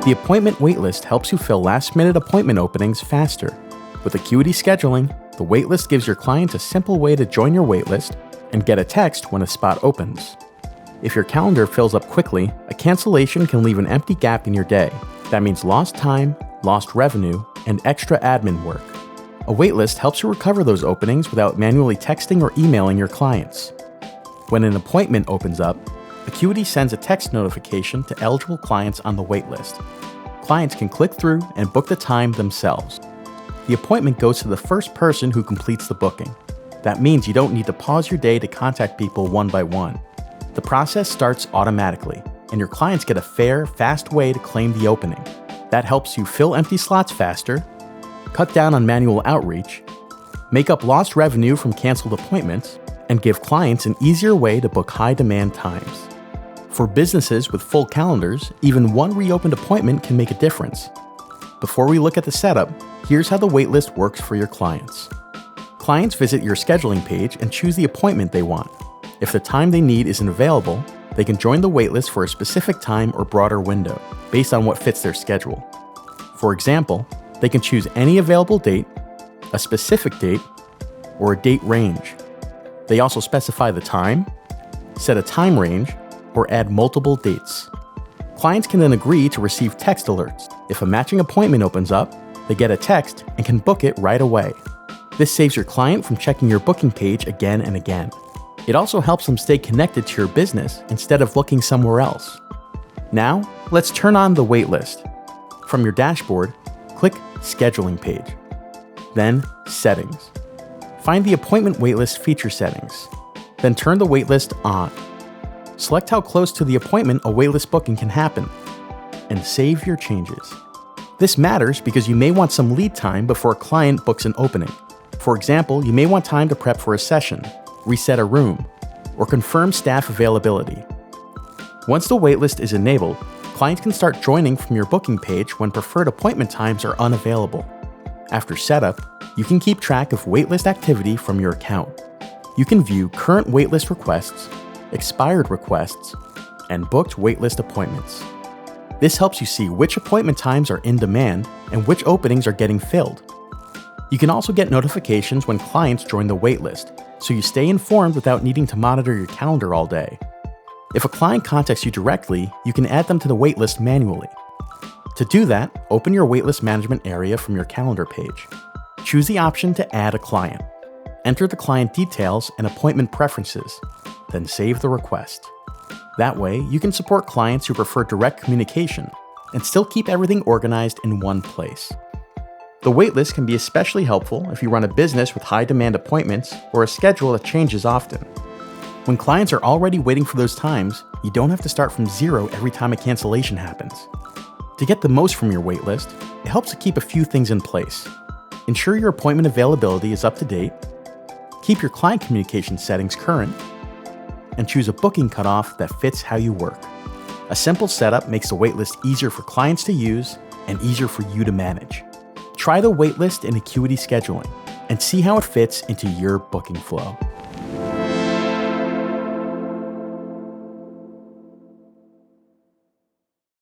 The appointment waitlist helps you fill last-minute appointment openings faster. With Acuity Scheduling, the waitlist gives your clients a simple way to join your waitlist and get a text when a spot opens. If your calendar fills up quickly, a cancellation can leave an empty gap in your day. That means lost time, lost revenue, and extra admin work. A waitlist helps you recover those openings without manually texting or emailing your clients. When an appointment opens up, Acuity sends a text notification to eligible clients on the waitlist. Clients can click through and book the time themselves. The appointment goes to the first person who completes the booking. That means you don't need to pause your day to contact people one by one. The process starts automatically, and your clients get a fair, fast way to claim the opening. That helps you fill empty slots faster, cut down on manual outreach, make up lost revenue from canceled appointments, and give clients an easier way to book high-demand times. For businesses with full calendars, even one reopened appointment can make a difference. Before we look at the setup, here's how the waitlist works for your clients. Clients visit your scheduling page and choose the appointment they want. If the time they need isn't available, they can join the waitlist for a specific time or broader window, based on what fits their schedule. For example, they can choose any available date, a specific date, or a date range. They also specify the time, set a time range, or add multiple dates. Clients can then agree to receive text alerts. If a matching appointment opens up, they get a text and can book it right away. This saves your client from checking your booking page again and again. It also helps them stay connected to your business instead of looking somewhere else. Now, let's turn on the waitlist. From your dashboard, click Scheduling page. Then, Settings. Find the Appointment Waitlist feature settings. Then turn the waitlist on. Select how close to the appointment a waitlist booking can happen, and save your changes. This matters because you may want some lead time before a client books an opening. For example, you may want time to prep for a session, reset a room, or confirm staff availability. Once the waitlist is enabled, clients can start joining from your booking page when preferred appointment times are unavailable. After setup, you can keep track of waitlist activity from your account. You can view current waitlist requests, expired requests, and booked waitlist appointments. This helps you see which appointment times are in demand and which openings are getting filled. You can also get notifications when clients join the waitlist, so you stay informed without needing to monitor your calendar all day. If a client contacts you directly, you can add them to the waitlist manually. To do that, open your waitlist management area from your calendar page. Choose the option to add a client. Enter the client details and appointment preferences, then save the request. That way, you can support clients who prefer direct communication and still keep everything organized in one place. The waitlist can be especially helpful if you run a business with high-demand appointments or a schedule that changes often. When clients are already waiting for those times, you don't have to start from zero every time a cancellation happens. To get the most from your waitlist, it helps to keep a few things in place. Ensure your appointment availability is up to date, keep your client communication settings current, and choose a booking cutoff that fits how you work. A simple setup makes the waitlist easier for clients to use and easier for you to manage. Try the waitlist in Acuity Scheduling and see how it fits into your booking flow.